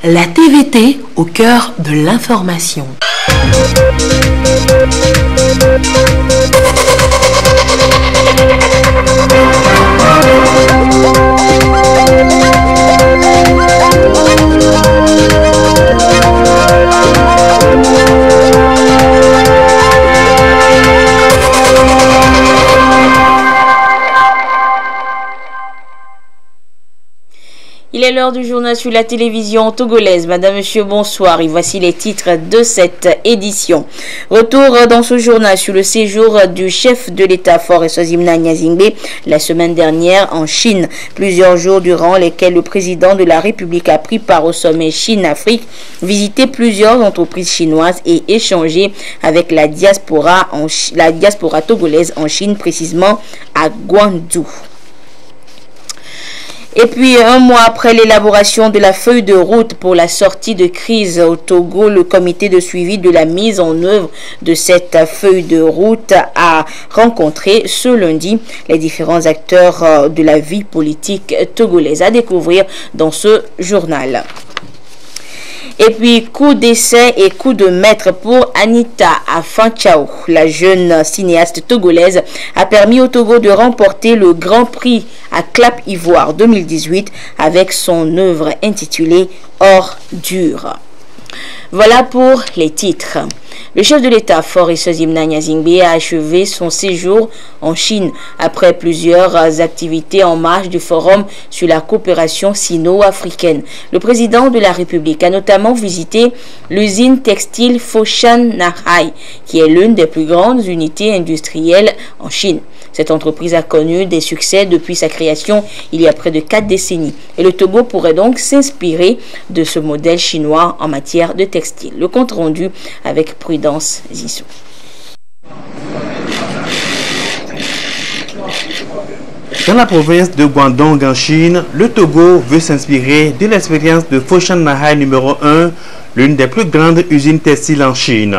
La TVT au cœur de l'information. Il est l'heure du journal sur la télévision togolaise. Madame, Monsieur, bonsoir. Et voici les titres de cette édition. Retour dans ce journal sur le séjour du chef de l'État Faure Eswazimna Nyazingbe la semaine dernière en Chine. Plusieurs jours durant lesquels le président de la République a pris part au sommet Chine-Afrique, visité plusieurs entreprises chinoises et échangé avec la diaspora togolaise en Chine, précisément à Guangzhou. Et puis, un mois après l'élaboration de la feuille de route pour la sortie de crise au Togo, le comité de suivi de la mise en œuvre de cette feuille de route a rencontré ce lundi les différents acteurs de la vie politique togolaise. À découvrir dans ce journal. Et puis, coup d'essai et coup de maître pour Anita Afanchao. La jeune cinéaste togolaise a permis au Togo de remporter le Grand Prix à Clap Ivoire 2018 avec son œuvre intitulée Ordure. Voilà pour les titres. Le chef de l'État, Faure Eswazimna Nyazingbe, a achevé son séjour en Chine après plusieurs activités en marge du forum sur la coopération sino-africaine. Le président de la République a notamment visité l'usine textile Foshan Nahai, qui est l'une des plus grandes unités industrielles en Chine. Cette entreprise a connu des succès depuis sa création il y a près de 4 décennies. Et le Togo pourrait donc s'inspirer de ce modèle chinois en matière de textile. Le compte rendu avec Prudence Zissou. Dans la province de Guangdong en Chine, le Togo veut s'inspirer de l'expérience de Foshan Nahai numéro 1, l'une des plus grandes usines textiles en Chine.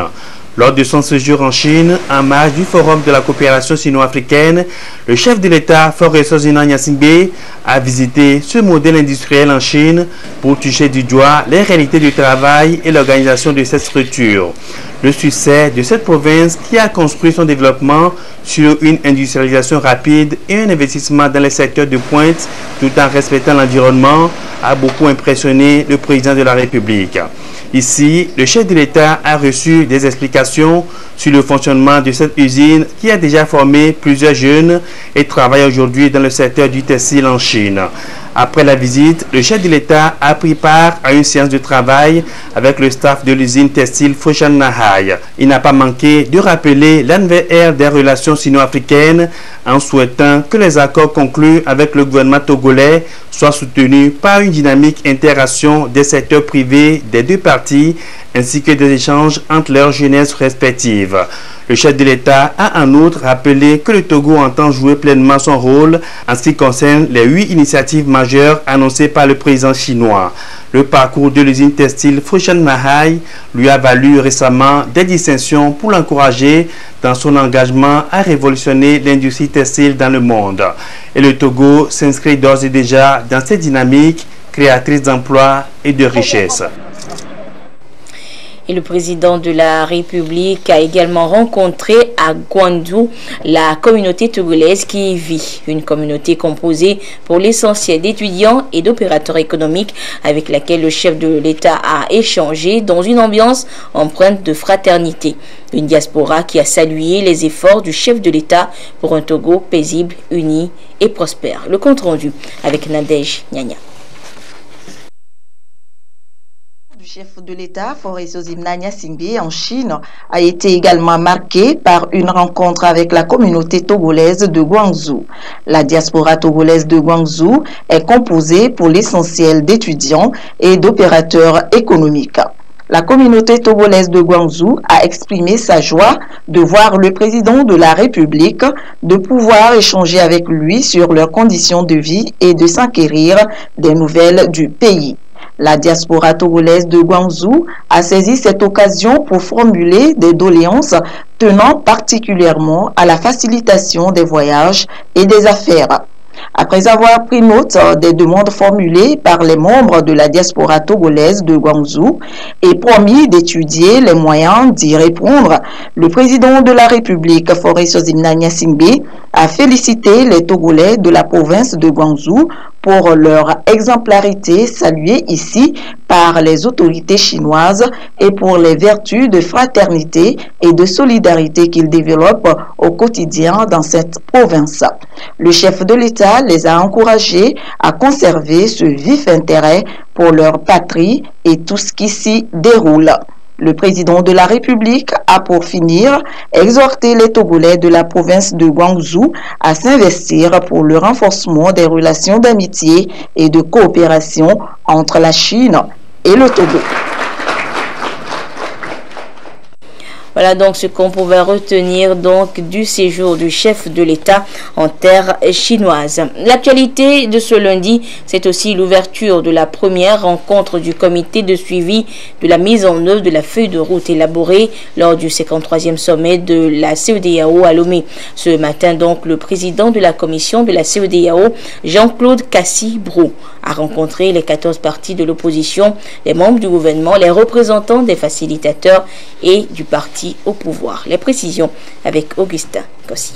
Lors de son séjour en Chine, en marge du Forum de la coopération sino-africaine, le chef de l'État, Faure Eswazimna Nyazingbe, a visité ce modèle industriel en Chine pour toucher du doigt les réalités du travail et l'organisation de cette structure. Le succès de cette province qui a construit son développement sur une industrialisation rapide et un investissement dans les secteurs de pointe tout en respectant l'environnement a beaucoup impressionné le président de la République. Ici, le chef de l'État a reçu des explications sur le fonctionnement de cette usine qui a déjà formé plusieurs jeunes et travaille aujourd'hui dans le secteur du textile en Chine. Après la visite, le chef de l'État a pris part à une séance de travail avec le staff de l'usine textile Foshan Nahai. Il n'a pas manqué de rappeler la nouvelle ère des relations sino-africaines en souhaitant que les accords conclus avec le gouvernement togolais soient soutenus par une dynamique interaction des secteurs privés des deux parties ainsi que des échanges entre leurs jeunesses respectives. Le chef de l'État a en outre rappelé que le Togo entend jouer pleinement son rôle en ce qui concerne les 8 initiatives majeures annoncées par le président chinois. Le parcours de l'usine textile Foshan Nahai lui a valu récemment des distinctions pour l'encourager dans son engagement à révolutionner l'industrie textile dans le monde. Et le Togo s'inscrit d'ores et déjà dans cette dynamique créatrice d'emplois et de richesses. Et le président de la République a également rencontré à Guangzhou la communauté togolaise qui y vit. Une communauté composée pour l'essentiel d'étudiants et d'opérateurs économiques avec laquelle le chef de l'État a échangé dans une ambiance empreinte de fraternité. Une diaspora qui a salué les efforts du chef de l'État pour un Togo paisible, uni et prospère. Le compte rendu avec Nadège Nyanya. Le chef de l'État, Faure Eswazimna Nyazingbe, en Chine, a été également marqué par une rencontre avec la communauté togolaise de Guangzhou. La diaspora togolaise de Guangzhou est composée pour l'essentiel d'étudiants et d'opérateurs économiques. La communauté togolaise de Guangzhou a exprimé sa joie de voir le président de la République, de pouvoir échanger avec lui sur leurs conditions de vie et de s'enquérir des nouvelles du pays. La diaspora togolaise de Guangzhou a saisi cette occasion pour formuler des doléances tenant particulièrement à la facilitation des voyages et des affaires. Après avoir pris note des demandes formulées par les membres de la diaspora togolaise de Guangzhou et promis d'étudier les moyens d'y répondre, le président de la République, Faure Sozimna Singbe, a félicité les Togolais de la province de Guangzhou pour leur exemplarité saluée ici par les autorités chinoises et pour les vertus de fraternité et de solidarité qu'ils développent au quotidien dans cette province. Le chef de l'État les a encouragés à conserver ce vif intérêt pour leur patrie et tout ce qui s'y déroule. Le président de la République a pour finir exhorté les Togolais de la province de Guangzhou à s'investir pour le renforcement des relations d'amitié et de coopération entre la Chine et le Togo. Voilà donc ce qu'on pouvait retenir donc du séjour du chef de l'État en terre chinoise. L'actualité de ce lundi, c'est aussi l'ouverture de la première rencontre du comité de suivi de la mise en œuvre de la feuille de route élaborée lors du 53e sommet de la CEDEAO à Lomé. Ce matin donc, le président de la commission de la CEDEAO, Jean-Claude Kassi-Brou, a rencontré les 14 partis de l'opposition, les membres du gouvernement, les représentants des facilitateurs et du parti au pouvoir. Les précisions avec Augustin Kossi.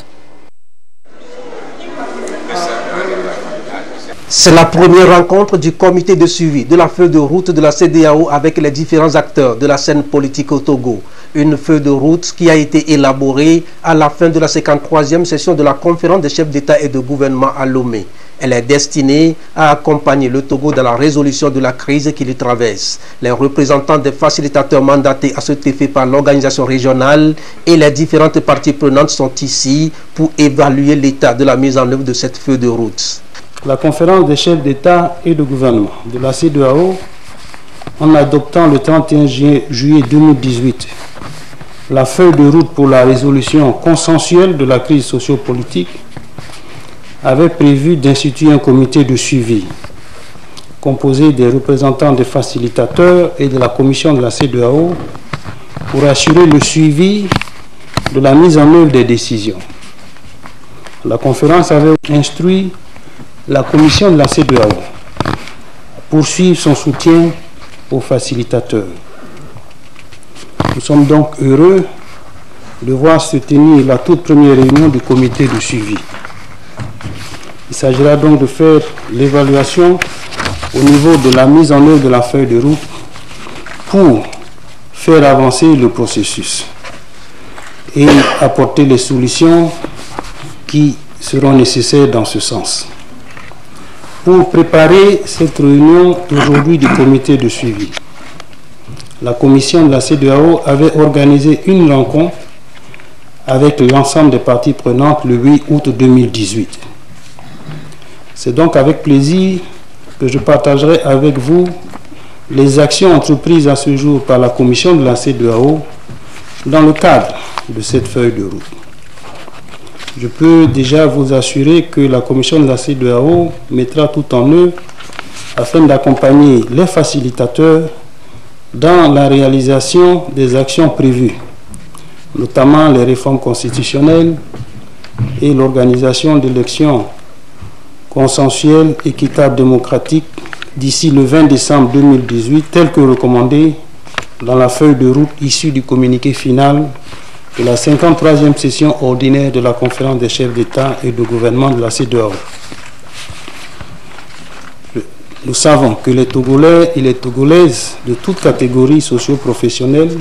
C'est la première rencontre du comité de suivi de la feuille de route de la CEDEAO avec les différents acteurs de la scène politique au Togo. Une feuille de route qui a été élaborée à la fin de la 53e session de la conférence des chefs d'État et de gouvernement à Lomé. Elle est destinée à accompagner le Togo dans la résolution de la crise qui le traverse. Les représentants des facilitateurs mandatés à cet effet par l'organisation régionale et les différentes parties prenantes sont ici pour évaluer l'état de la mise en œuvre de cette feuille de route. La conférence des chefs d'État et de gouvernement de la CEDEAO, en adoptant le 31 juillet 2018 la feuille de route pour la résolution consensuelle de la crise sociopolitique, avait prévu d'instituer un comité de suivi composé des représentants des facilitateurs et de la commission de la CEDEAO pour assurer le suivi de la mise en œuvre des décisions. La conférence avait instruit la commission de la CEDEAO à poursuivre son soutien aux facilitateurs. Nous sommes donc heureux de voir se tenir la toute première réunion du comité de suivi. Il s'agira donc de faire l'évaluation au niveau de la mise en œuvre de la feuille de route pour faire avancer le processus et apporter les solutions qui seront nécessaires dans ce sens. Pour préparer cette réunion d'aujourd'hui du comité de suivi, la commission de la CEDEAO avait organisé une rencontre avec l'ensemble des parties prenantes le 8 août 2018. C'est donc avec plaisir que je partagerai avec vous les actions entreprises à ce jour par la commission de la CEDEAO dans le cadre de cette feuille de route. Je peux déjà vous assurer que la commission de la CEDEAO mettra tout en œuvre afin d'accompagner les facilitateurs dans la réalisation des actions prévues, notamment les réformes constitutionnelles et l'organisation d'élections consensuelles, équitables, démocratiques d'ici le 20 décembre 2018, tel que recommandé dans la feuille de route issue du communiqué final de la 53e session ordinaire de la conférence des chefs d'État et de gouvernement de la CEDEAO. Nous savons que les Togolais et les Togolaises de toutes catégories socio-professionnelles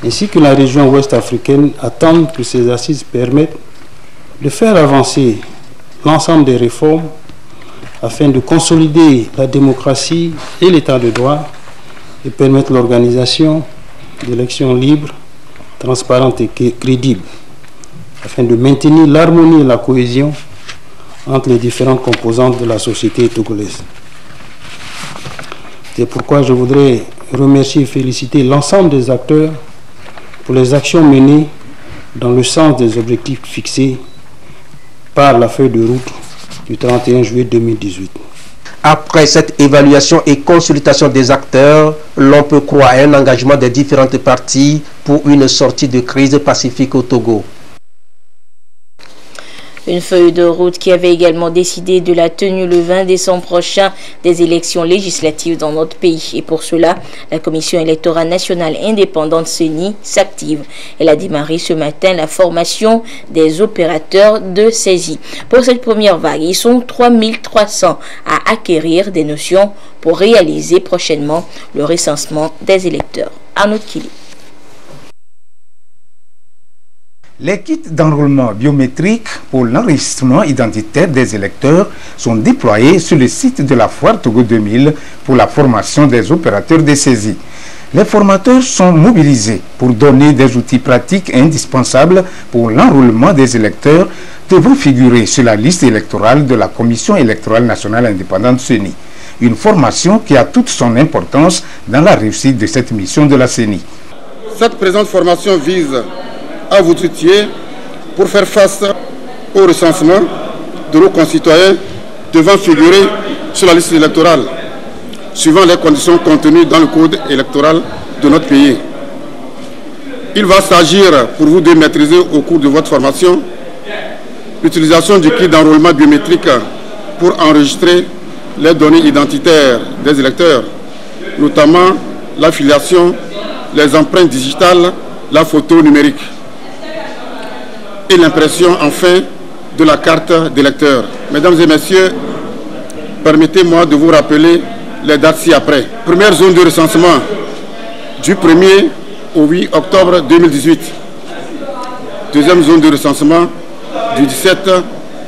ainsi que la région ouest africaine attendent que ces assises permettent de faire avancer l'ensemble des réformes afin de consolider la démocratie et l'état de droit et permettre l'organisation d'élections libres, transparentes et crédibles afin de maintenir l'harmonie et la cohésion entre les différentes composantes de la société togolaise. C'est pourquoi je voudrais remercier et féliciter l'ensemble des acteurs pour les actions menées dans le sens des objectifs fixés par la feuille de route du 31 juillet 2018. Après cette évaluation et consultation des acteurs, l'on peut croire à un engagement des différentes parties pour une sortie de crise pacifique au Togo. Une feuille de route qui avait également décidé de la tenue le 20 décembre prochain des élections législatives dans notre pays. Et pour cela, la Commission électorale nationale indépendante CENI s'active. Elle a démarré ce matin la formation des opérateurs de saisie. Pour cette première vague, ils sont 3300 à acquérir des notions pour réaliser prochainement le recensement des électeurs. Arnaud Kili. Les kits d'enrôlement biométrique pour l'enregistrement identitaire des électeurs sont déployés sur le site de la foire Togo 2000 pour la formation des opérateurs de saisie. Les formateurs sont mobilisés pour donner des outils pratiques indispensables pour l'enrôlement des électeurs devant figurer sur la liste électorale de la Commission électorale nationale indépendante CENI. Une formation qui a toute son importance dans la réussite de cette mission de la CENI. Cette présente formation vise à vous outiller pour faire face au recensement de nos concitoyens devant figurer sur la liste électorale, suivant les conditions contenues dans le code électoral de notre pays. Il va s'agir pour vous de maîtriser au cours de votre formation l'utilisation du kit d'enrôlement biométrique pour enregistrer les données identitaires des électeurs, notamment la filiation, les empreintes digitales, la photo numérique et l'impression enfin de la carte d'électeur. Mesdames et messieurs, permettez-moi de vous rappeler les dates ci-après. Première zone de recensement du 1er au 8 octobre 2018. Deuxième zone de recensement du 17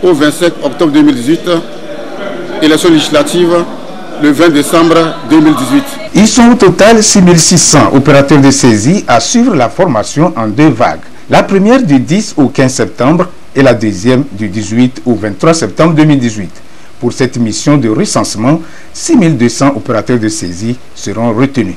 au 25 octobre 2018. Élections législatives le 20 décembre 2018. Ils sont au total 6600 opérateurs de saisie à suivre la formation en 2 vagues. La première du 10 au 15 septembre et la deuxième du 18 au 23 septembre 2018. Pour cette mission de recensement, 6200 opérateurs de saisie seront retenus.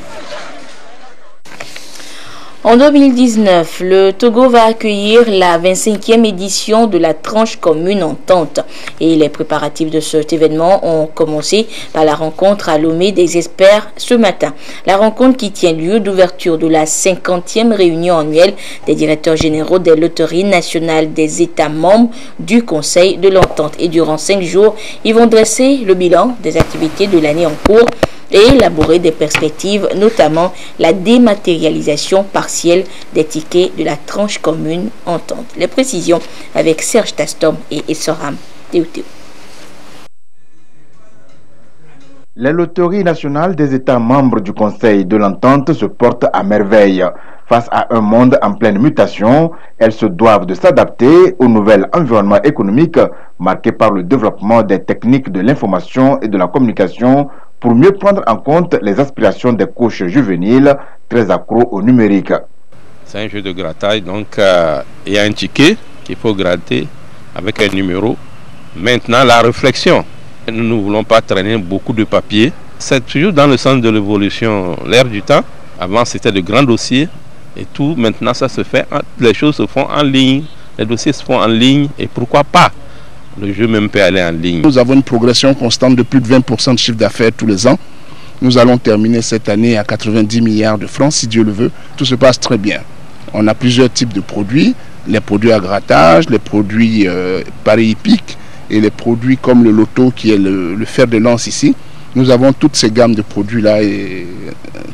En 2019, le Togo va accueillir la 25e édition de la tranche commune entente. Et les préparatifs de cet événement ont commencé par la rencontre à Lomé des experts ce matin. La rencontre qui tient lieu d'ouverture de la 50e réunion annuelle des directeurs généraux des loteries nationales des États membres du Conseil de l'entente. Et durant 5 jours, ils vont dresser le bilan des activités de l'année en cours et élaborer des perspectives, notamment la dématérialisation partielle des tickets de la tranche commune entente. Les précisions avec Serge Tastom et Essoram Théotéo. Les loteries nationales des États membres du Conseil de l'entente se portent à merveille. Face à un monde en pleine mutation, elles se doivent de s'adapter au nouvel environnement économique marqué par le développement des techniques de l'information et de la communication pour mieux prendre en compte les aspirations des couches juvéniles très accros au numérique. C'est un jeu de grattage, donc il y a un ticket qu'il faut gratter avec un numéro. Maintenant, la réflexion. Nous ne voulons pas traîner beaucoup de papier. C'est toujours dans le sens de l'évolution, l'air du temps. Avant, c'était de grands dossiers et tout. Maintenant, ça se fait, les choses se font en ligne. Les dossiers se font en ligne et pourquoi pas? Le jeu même peut aller en ligne. Nous avons une progression constante de plus de 20% de chiffre d'affaires tous les ans. Nous allons terminer cette année à 90 milliards de francs, si Dieu le veut. Tout se passe très bien. On a plusieurs types de produits. Les produits à grattage, les produits paris hippiques et les produits comme le loto qui est le fer de lance ici. Nous avons toutes ces gammes de produits-là et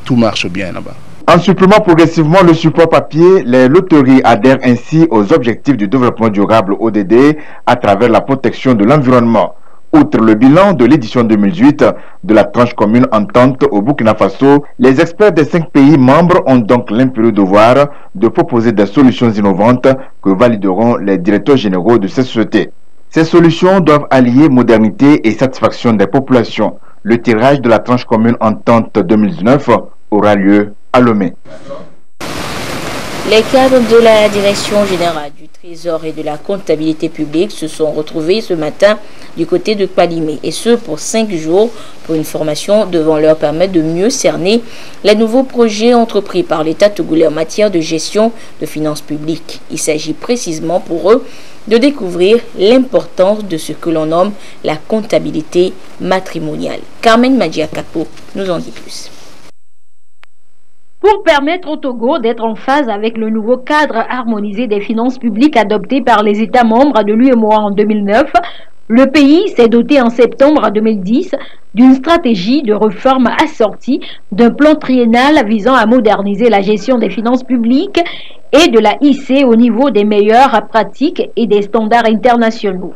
tout marche bien là-bas. En supprimant progressivement le support papier, les loteries adhèrent ainsi aux objectifs du développement durable ODD à travers la protection de l'environnement. Outre le bilan de l'édition 2018 de la tranche commune entente au Burkina Faso, les experts des 5 pays membres ont donc l'impérieux devoir de proposer des solutions innovantes que valideront les directeurs généraux de ces sociétés. Ces solutions doivent allier modernité et satisfaction des populations. Le tirage de la tranche commune entente 2019 aura lieu à Lomé. Les cadres de la Direction générale du Trésor et de la comptabilité publique se sont retrouvés ce matin du côté de Palimé, et ce pour 5 jours pour une formation devant leur permettre de mieux cerner les nouveaux projets entrepris par l'État togolais en matière de gestion de finances publiques. Il s'agit précisément pour eux de découvrir l'importance de ce que l'on nomme la comptabilité matrimoniale. Carmen Madiakapo nous en dit plus. pour permettre au Togo d'être en phase avec le nouveau cadre harmonisé des finances publiques adopté par les États membres de l'UEMOA en 2009. Le pays s'est doté en septembre 2010 d'une stratégie de réforme assortie d'un plan triennal visant à moderniser la gestion des finances publiques et de la hisser au niveau des meilleures pratiques et des standards internationaux.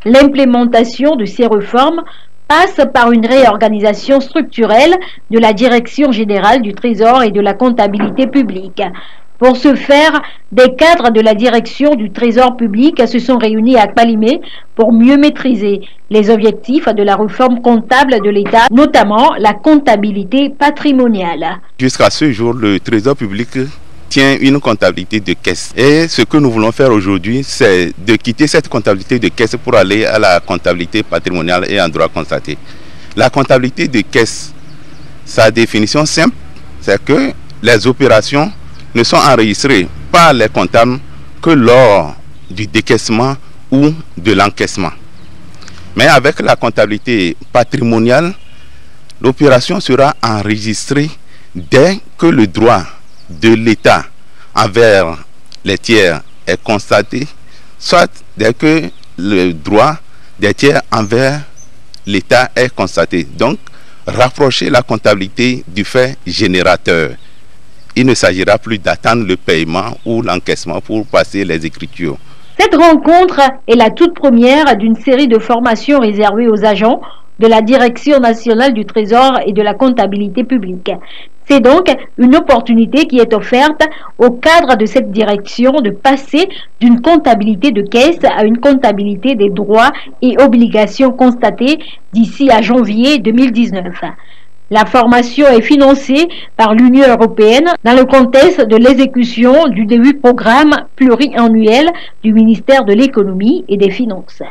L'implémentation de ces réformes passe par une réorganisation structurelle de la Direction générale du Trésor et de la comptabilité publique. Pour ce faire, des cadres de la direction du Trésor public se sont réunis à Kpalimé pour mieux maîtriser les objectifs de la réforme comptable de l'État, notamment la comptabilité patrimoniale. Jusqu'à ce jour, le Trésor public tient une comptabilité de caisse. Et ce que nous voulons faire aujourd'hui, c'est de quitter cette comptabilité de caisse pour aller à la comptabilité patrimoniale et en droit constaté. La comptabilité de caisse, sa définition simple, c'est que les opérations ne sont enregistrées par les comptables que lors du décaissement ou de l'encaissement. Mais avec la comptabilité patrimoniale, l'opération sera enregistrée dès que le droit de l'État envers les tiers est constaté, soit dès que le droit des tiers envers l'État est constaté. Donc, rapprocher la comptabilité du fait générateur. Il ne s'agira plus d'attendre le paiement ou l'encaissement pour passer les écritures. Cette rencontre est la toute première d'une série de formations réservées aux agents de la Direction nationale du Trésor et de la comptabilité publique. C'est donc une opportunité qui est offerte au cadre de cette direction de passer d'une comptabilité de caisse à une comptabilité des droits et obligations constatées d'ici à janvier 2019. La formation est financée par l'Union européenne dans le contexte de l'exécution du début programme pluriannuel du ministère de l'économie et des finances.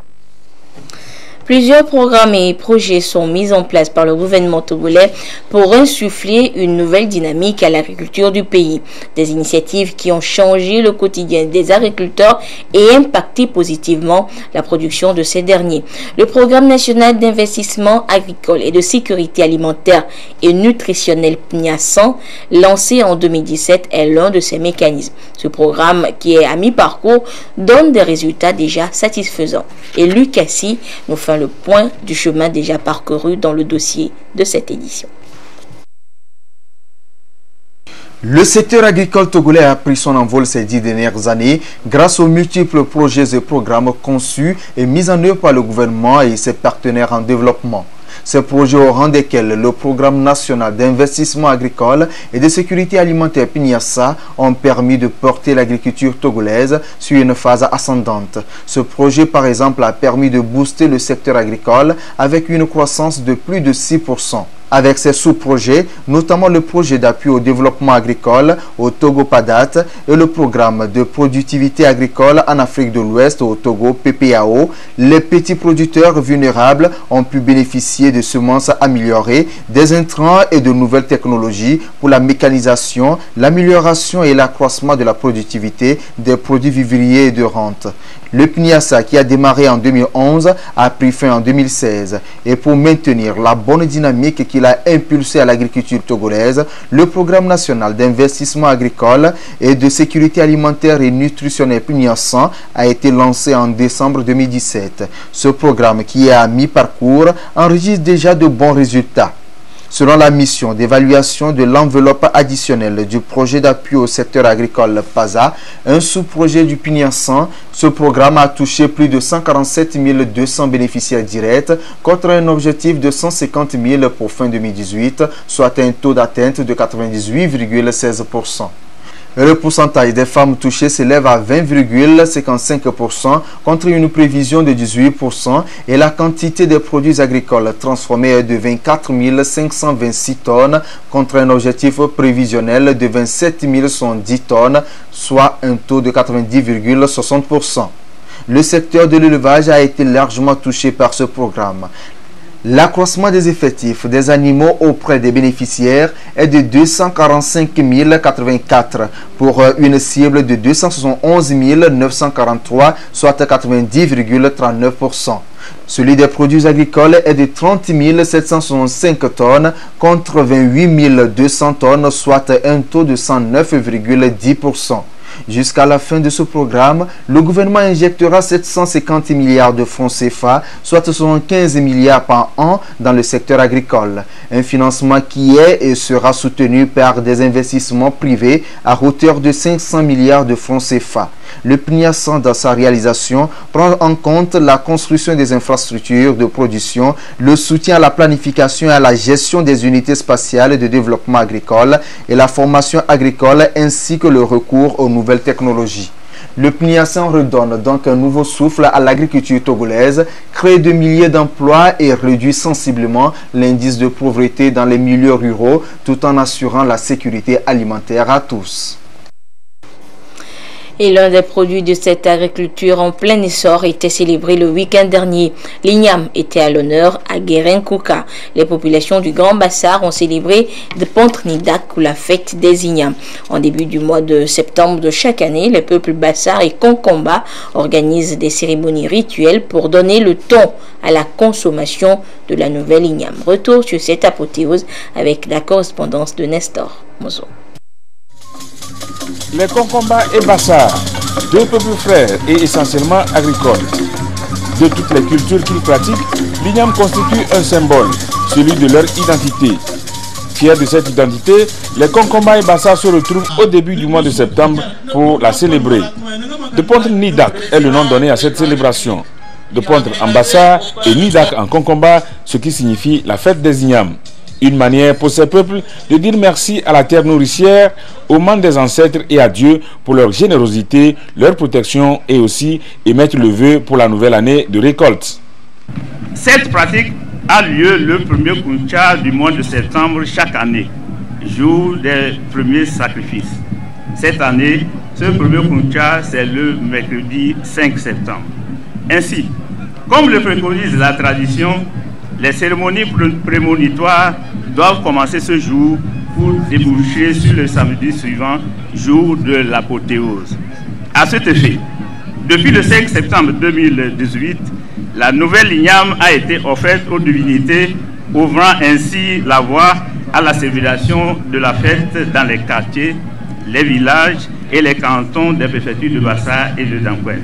Plusieurs programmes et projets sont mis en place par le gouvernement togolais pour insuffler une nouvelle dynamique à l'agriculture du pays. Des initiatives qui ont changé le quotidien des agriculteurs et impacté positivement la production de ces derniers. Le programme national d'investissement agricole et de sécurité alimentaire et nutritionnelle PNIA-100, lancé en 2017, est l'un de ces mécanismes. Ce programme, qui est à mi-parcours, donne des résultats déjà satisfaisants. Et Lucassi nous fait le point du chemin déjà parcouru dans le dossier de cette édition. Le secteur agricole togolais a pris son envol ces 10 dernières années grâce aux multiples projets et programmes conçus et mis en œuvre par le gouvernement et ses partenaires en développement. Ces projets au rang desquels le programme national d'investissement agricole et de sécurité alimentaire PNIA-100 ont permis de porter l'agriculture togolaise sur une phase ascendante. Ce projet, par exemple, a permis de booster le secteur agricole avec une croissance de plus de 6%. Avec ses sous-projets, notamment le projet d'appui au développement agricole au Togo PADAT et le programme de productivité agricole en Afrique de l'Ouest au Togo PPAO, les petits producteurs vulnérables ont pu bénéficier de semences améliorées, des intrants et de nouvelles technologies pour la mécanisation, l'amélioration et l'accroissement de la productivité des produits vivriers et de rente. Le PNIA-100, qui a démarré en 2011, a pris fin en 2016. Et pour maintenir la bonne dynamique qu'il a impulsée à l'agriculture togolaise, le programme national d'investissement agricole et de sécurité alimentaire et nutritionnelle PNIA-100 a été lancé en décembre 2017. Ce programme, qui est à mi-parcours, enregistre déjà de bons résultats. Selon la mission d'évaluation de l'enveloppe additionnelle du projet d'appui au secteur agricole PASA, un sous-projet du PNIA-100, ce programme a touché plus de 147 200 bénéficiaires directs contre un objectif de 150 000 pour fin 2018, soit un taux d'atteinte de 98,16%. Le pourcentage des femmes touchées s'élève à 20,55% contre une prévision de 18% et la quantité des produits agricoles transformés est de 24 526 tonnes contre un objectif prévisionnel de 27 110 tonnes, soit un taux de 90,60%. Le secteur de l'élevage a été largement touché par ce programme. L'accroissement des effectifs des animaux auprès des bénéficiaires est de 245 084 pour une cible de 271 943, soit 90,39%. Celui des produits agricoles est de 30 765 tonnes contre 28 200 tonnes, soit un taux de 109,10%. Jusqu'à la fin de ce programme, le gouvernement injectera 750 milliards de francs CFA, soit 75 milliards par an dans le secteur agricole. Un financement qui est et sera soutenu par des investissements privés à hauteur de 500 milliards de francs CFA. Le PNIASAN, dans sa réalisation, prend en compte la construction des infrastructures de production, le soutien à la planification et à la gestion des unités spatiales de développement agricole et la formation agricole ainsi que le recours aux nouvelles technologies. Le PNIASAN redonne donc un nouveau souffle à l'agriculture togolaise, crée de milliers d'emplois et réduit sensiblement l'indice de pauvreté dans les milieux ruraux tout en assurant la sécurité alimentaire à tous. Et l'un des produits de cette agriculture en plein essor était célébré le week-end dernier. L'igname était à l'honneur à Guérin-Kouka. Les populations du Grand Bassar ont célébré de Pontre-Nidak ou la fête des ignames. En début du mois de septembre de chaque année, les peuples Bassar et Konkomba organisent des cérémonies rituelles pour donner le ton à la consommation de la nouvelle igname. Retour sur cette apothéose avec la correspondance de Nestor Mozo. Les Konkomba et Bassar, deux peuples frères et essentiellement agricoles. De toutes les cultures qu'ils pratiquent, l'igname constitue un symbole, celui de leur identité. Fiers de cette identité, les Konkomba et Bassar se retrouvent au début du mois de septembre pour la célébrer. De Pontre Nidak est le nom donné à cette célébration. De Pontre en Bassar et Nidak en Konkomba, ce qui signifie la fête des ignames. Une manière pour ces peuples de dire merci à la terre nourricière, aux mains des ancêtres et à Dieu pour leur générosité, leur protection et aussi émettre le vœu pour la nouvelle année de récolte. Cette pratique a lieu le premier Kuncha du mois de septembre chaque année, jour des premiers sacrifices. Cette année, ce premier Kuncha, c'est le mercredi 5 septembre. Ainsi, comme le préconise la tradition, les cérémonies prémonitoires doivent commencer ce jour pour déboucher sur le samedi suivant, jour de l'apothéose. À cet effet, depuis le 5 septembre 2018, la nouvelle igname a été offerte aux divinités, ouvrant ainsi la voie à la célébration de la fête dans les quartiers, les villages et les cantons des préfectures de Bassar et de Dankwen.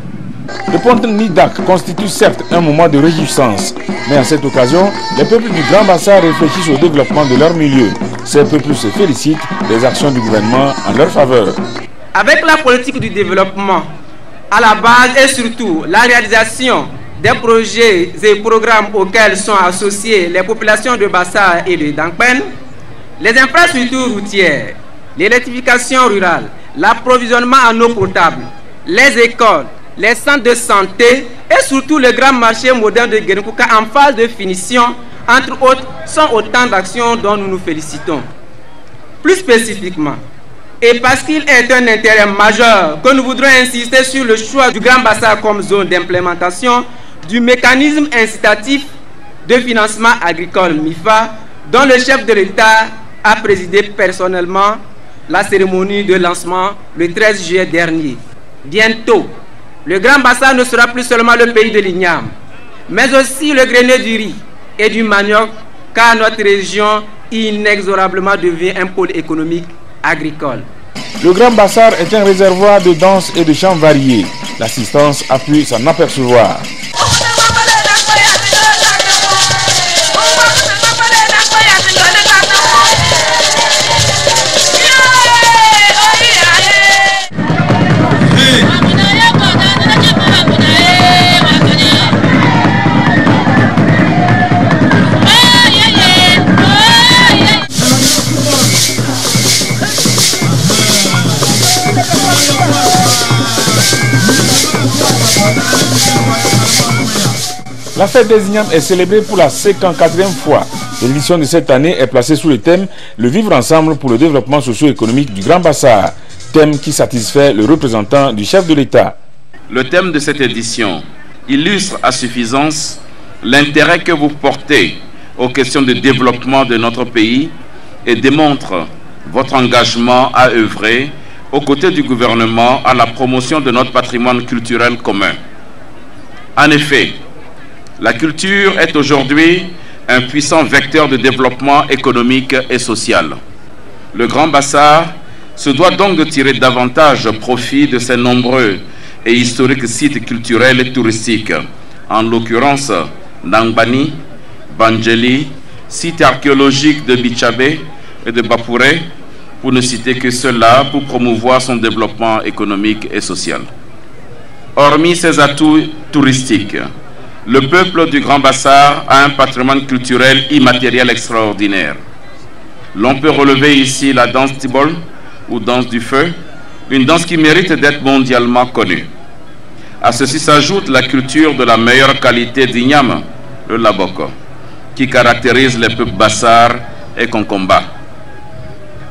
Le Pontre Nidak constitue certes un moment de réjouissance, mais à cette occasion, les peuples du Grand Bassar réfléchissent au développement de leur milieu. Ces peuples se félicitent des actions du gouvernement en leur faveur. Avec la politique du développement, à la base et surtout la réalisation des projets et programmes auxquels sont associées les populations de Bassar et de Dankwen, les infrastructures routières, l'électrification rurale, l'approvisionnement en eau potable, les écoles, les centres de santé et surtout le grand marché moderne de Guérin-Kouka en phase de finition, entre autres, sont autant d'actions dont nous nous félicitons. Plus spécifiquement, et parce qu'il est un intérêt majeur que nous voudrons insister sur le choix du Grand Bassar comme zone d'implémentation du mécanisme incitatif de financement agricole MIFA, dont le chef de l'État a présidé personnellement la cérémonie de lancement le 13 juillet dernier. Bientôt, le Grand Bassar ne sera plus seulement le pays de l'igname, mais aussi le grenier du riz et du manioc, car notre région inexorablement devient un pôle économique agricole. Le Grand Bassar est un réservoir de danses et de chants variés. L'assistance a pu s'en apercevoir. La fête des ignames est célébrée pour la 54e fois. L'édition de cette année est placée sous le thème « Le vivre ensemble pour le développement socio-économique du Grand Bassar », thème qui satisfait le représentant du chef de l'État. Le thème de cette édition illustre à suffisance l'intérêt que vous portez aux questions de développement de notre pays et démontre votre engagement à œuvrer aux côtés du gouvernement à la promotion de notre patrimoine culturel commun. En effet, La culture est aujourd'hui un puissant vecteur de développement économique et social. Le Grand Bassar se doit donc de tirer davantage profit de ces nombreux et historiques sites culturels et touristiques, en l'occurrence Nangbani, Banjeli, site archéologique de Bichabe et de Bapuré, pour ne citer que cela, pour promouvoir son développement économique et social. Hormis ces atouts touristiques, le peuple du Grand Bassar a un patrimoine culturel immatériel extraordinaire. L'on peut relever ici la danse Tibol, ou danse du feu, une danse qui mérite d'être mondialement connue. À ceci s'ajoute la culture de la meilleure qualité d'Ignam, le Laboko, qui caractérise les peuples Bassar et Konkomba.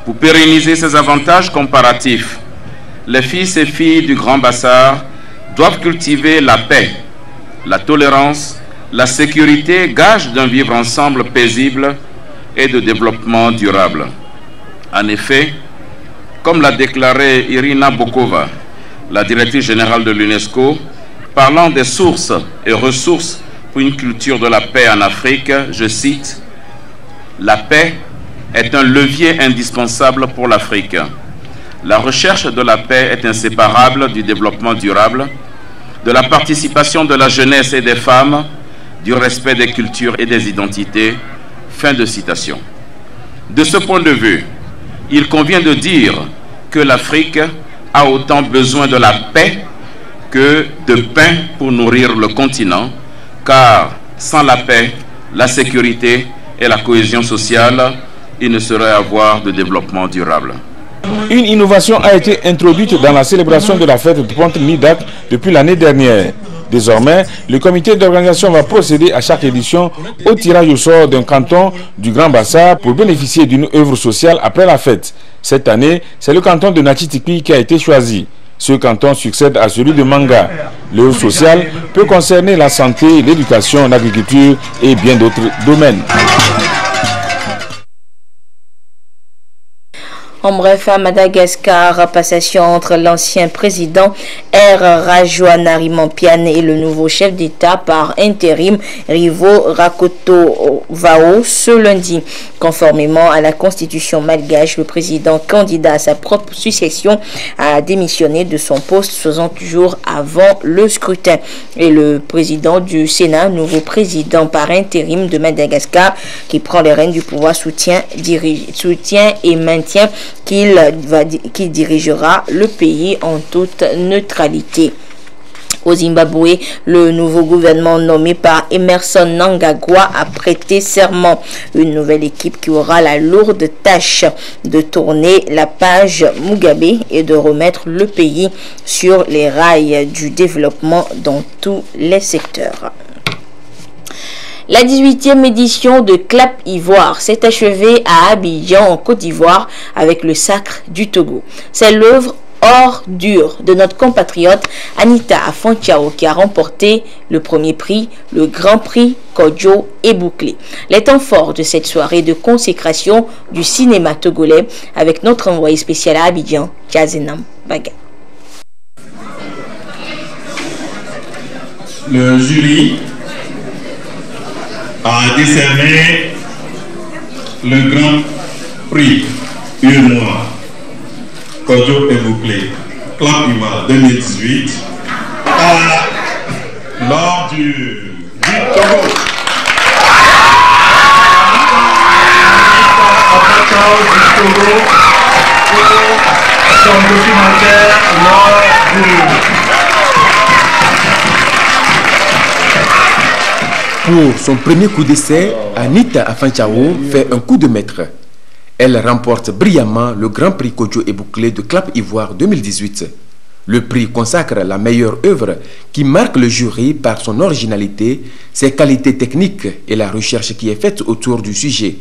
Pour pérenniser ces avantages comparatifs, les fils et filles du Grand Bassar doivent cultiver la paix, la tolérance, la sécurité, gage d'un vivre ensemble paisible et de développement durable. En effet, comme l'a déclaré Irina Bokova, la directrice générale de l'UNESCO, parlant des sources et ressources pour une culture de la paix en Afrique, je cite, « La paix est un levier indispensable pour l'Afrique. La recherche de la paix est inséparable du développement durable, de la participation de la jeunesse et des femmes, du respect des cultures et des identités. » Fin de citation. De ce point de vue, il convient de dire que l'Afrique a autant besoin de la paix que de pain pour nourrir le continent, car sans la paix, la sécurité et la cohésion sociale, il ne saurait avoir de développement durable. Une innovation a été introduite dans la célébration de la fête de Pointe Midak depuis l'année dernière. Désormais, le comité d'organisation va procéder à chaque édition au tirage au sort d'un canton du Grand Bassar pour bénéficier d'une œuvre sociale après la fête. Cette année, c'est le canton de Natchitipi qui a été choisi. Ce canton succède à celui de Manga. L'œuvre sociale peut concerner la santé, l'éducation, l'agriculture et bien d'autres domaines. En bref, à Madagascar, passation entre l'ancien président R. Rajoelinarimampianina et le nouveau chef d'État par intérim Rivo Rakotovao ce lundi. Conformément à la constitution malgache, le président candidat à sa propre succession a démissionné de son poste 60 jours avant le scrutin. Et le président du Sénat, nouveau président par intérim de Madagascar, qui prend les rênes du pouvoir, soutient et maintient qu'il dirigera le pays en toute neutralité. Au Zimbabwe, le nouveau gouvernement nommé par Emerson Mnangagwa a prêté serment. Une nouvelle équipe qui aura la lourde tâche de tourner la page Mugabe et de remettre le pays sur les rails du développement dans tous les secteurs. La 18e édition de Clap Ivoire s'est achevée à Abidjan, en Côte d'Ivoire, avec le Sacre du Togo. C'est l'œuvre hors dur de notre compatriote Anita Afantiao qui a remporté le premier prix, le Grand Prix Kodjo et Bouclé. Les temps forts de cette soirée de consécration du cinéma togolais avec notre envoyé spécial à Abidjan, Jazenam Baga. Le jury a décerné le Grand Prix UMOA Kodjo et Bouclé Clap Ivoire 2018 lors du Togo. Pour son documentaire lors Pour son premier coup d'essai, Anita Afantiao fait un coup de maître. Elle remporte brillamment le Grand Prix Kodjo et Bouclé de Clap Ivoire 2018. Le prix consacre la meilleure œuvre qui marque le jury par son originalité, ses qualités techniques et la recherche qui est faite autour du sujet.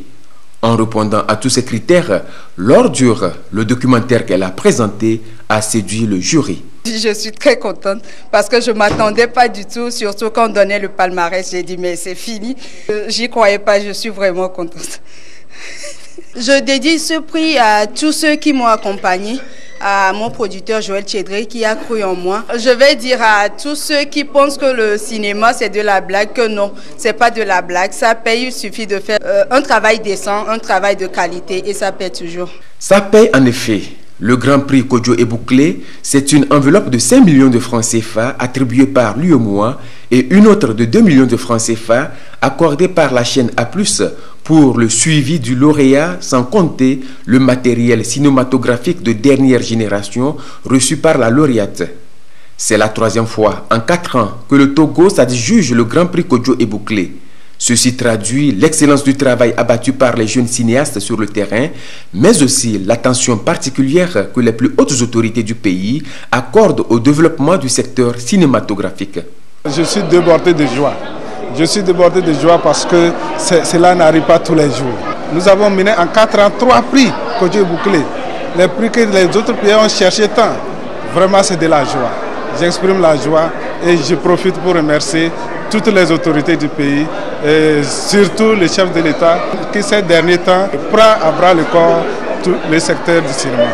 En répondant à tous ces critères, l'ordure, le documentaire qu'elle a présenté, a séduit le jury. Je suis très contente parce que je ne m'attendais pas du tout, surtout quand on donnait le palmarès, j'ai dit mais c'est fini. J'y croyais pas, je suis vraiment contente. Je dédie ce prix à tous ceux qui m'ont accompagné, à mon producteur Joël Tchédré qui a cru en moi. Je vais dire à tous ceux qui pensent que le cinéma c'est de la blague que non, c'est pas de la blague. Ça paye, il suffit de faire un travail décent, un travail de qualité et ça paye toujours. Ça paye en effet. Le Grand Prix Kodjo est bouclé. C'est une enveloppe de 5 millions de francs CFA attribuée par l'UEMOA et une autre de 2 millions de francs CFA accordée par la chaîne A+, pour le suivi du lauréat, sans compter le matériel cinématographique de dernière génération reçu par la lauréate. C'est la 3e fois en 4 ans que le Togo s'adjuge le Grand Prix Kodjo est bouclé. Ceci traduit l'excellence du travail abattu par les jeunes cinéastes sur le terrain, mais aussi l'attention particulière que les plus hautes autorités du pays accordent au développement du secteur cinématographique. Je suis débordé de joie. Je suis débordé de joie parce que cela n'arrive pas tous les jours. Nous avons mené en 4 ans 3 prix Kodjo est bouclé. Les prix que les autres pays ont cherché tant. Vraiment, c'est de la joie. J'exprime la joie et je profite pour remercier toutes les autorités du pays, et surtout le chef de l'État, qui ces derniers temps prend à bras le corps tout le secteur du cinéma.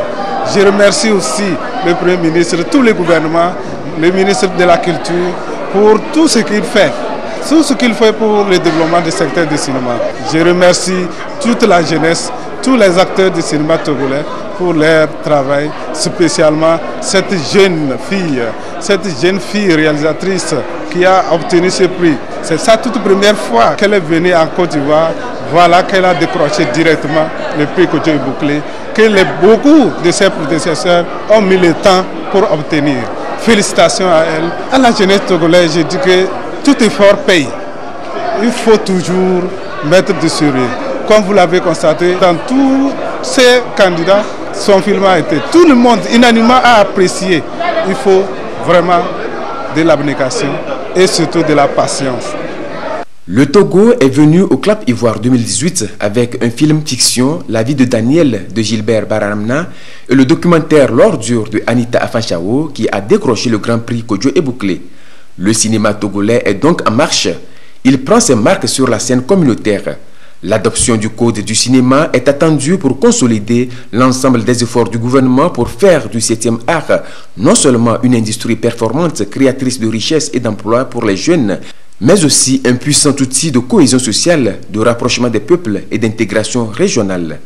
Je remercie aussi le Premier ministre, tous les gouvernements, le ministre de la Culture, pour tout ce qu'il fait. Tout ce qu'il fait pour le développement du secteur du cinéma. Je remercie toute la jeunesse, tous les acteurs du cinéma togolais pour leur travail, spécialement cette jeune fille réalisatrice qui a obtenu ce prix. C'est sa toute première fois qu'elle est venue en Côte d'Ivoire. Voilà qu'elle a décroché directement le prix Kodjo est bouclé, que beaucoup de ses prédécesseurs ont mis le temps pour obtenir. Félicitations à elle. À la jeunesse togolaise, je dis que tout effort paye. Il faut toujours mettre du sérieux. Comme vous l'avez constaté, dans tous ces candidats, son film a été. Tout le monde unanimement a apprécié. Il faut vraiment de l'abnégation et surtout de la patience. Le Togo est venu au Clap Ivoire 2018 avec un film fiction, La vie de Daniel de Gilbert Bararamna, et le documentaire L'ordure de Anita Afanchao qui a décroché le Grand Prix Kodjo est bouclé. Le cinéma togolais est donc en marche. Il prend ses marques sur la scène communautaire. L'adoption du code du cinéma est attendue pour consolider l'ensemble des efforts du gouvernement pour faire du 7e art non seulement une industrie performante, créatrice de richesses et d'emplois pour les jeunes, mais aussi un puissant outil de cohésion sociale, de rapprochement des peuples et d'intégration régionale.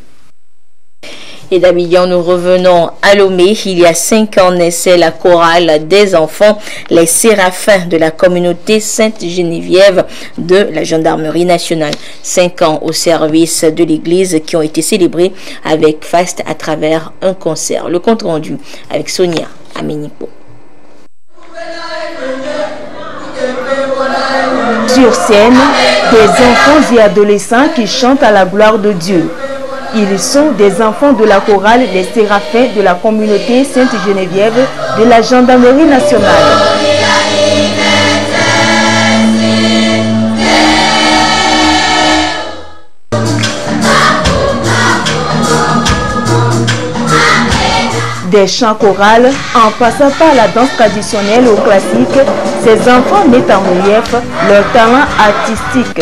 Et d'Abidjan, nous revenons à Lomé. Il y a 5 ans naissait la chorale des enfants, les Séraphins de la communauté Sainte-Geneviève de la Gendarmerie nationale. 5 ans au service de l'église qui ont été célébrés avec faste à travers un concert. Le compte rendu avec Sonia Aménipo. Sur scène, des enfants et adolescents qui chantent à la gloire de Dieu. Ils sont des enfants de la chorale des Séraphins de la communauté Sainte-Geneviève de la Gendarmerie nationale. Des chants chorales, en passant par la danse traditionnelle au classique, ces enfants mettent en relief leur talent artistique.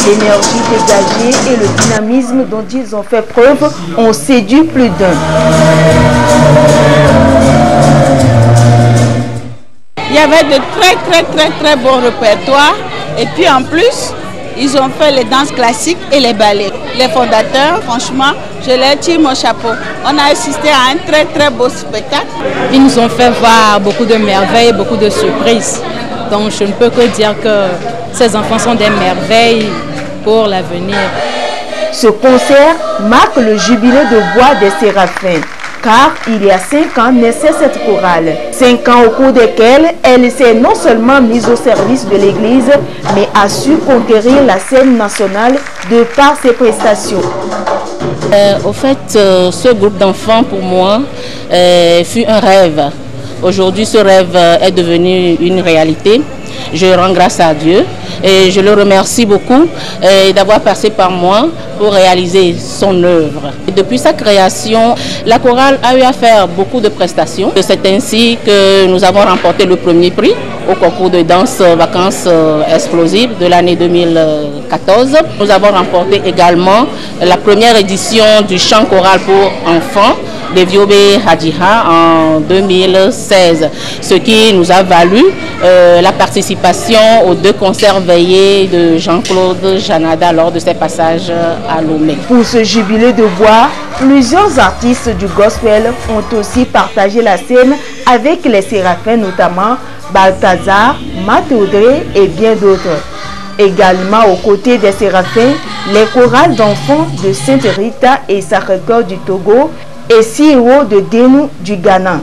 L'énergie dégagée et le dynamisme dont ils ont fait preuve ont séduit plus d'un. Il y avait de très bons répertoires et puis en plus, ils ont fait les danses classiques et les ballets. Les fondateurs, franchement, je leur tire mon chapeau. On a assisté à un très beau spectacle. Ils nous ont fait voir beaucoup de merveilles, beaucoup de surprises. Donc je ne peux que dire que ces enfants sont des merveilles pour l'avenir. Ce concert marque le jubilé de bois des Séraphins, car il y a 5 ans naissait cette chorale. 5 ans au cours desquels elle s'est non seulement mise au service de l'Église, mais a su conquérir la scène nationale de par ses prestations. Au fait, ce groupe d'enfants pour moi fut un rêve. Aujourd'hui, ce rêve est devenu une réalité. Je rends grâce à Dieu et je le remercie beaucoup d'avoir passé par moi pour réaliser son œuvre. Et depuis sa création, la chorale a eu à faire beaucoup de prestations. C'est ainsi que nous avons remporté le premier prix au concours de danse vacances explosives de l'année 2014. Nous avons remporté également la première édition du chant choral pour enfants de Viobe Hadjiha en 2016, ce qui nous a valu la participation aux 2 concerts veillés de Jean-Claude Janada lors de ses passages à Lomé. Pour ce jubilé de voix, plusieurs artistes du gospel ont aussi partagé la scène avec les séraphins, notamment Balthazar, Mathéodré et bien d'autres. Également aux côtés des séraphins, les chorales d'enfants de Sainte-Rita et Sacré-Cœur du Togo et Siro de Dénou du Ghana.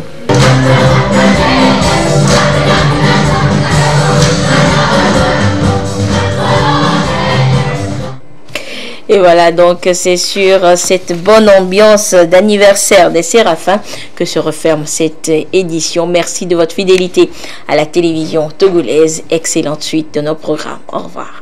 Et voilà, donc c'est sur cette bonne ambiance d'anniversaire des Séraphins que se referme cette édition. Merci de votre fidélité à la télévision togolaise. Excellente suite de nos programmes. Au revoir.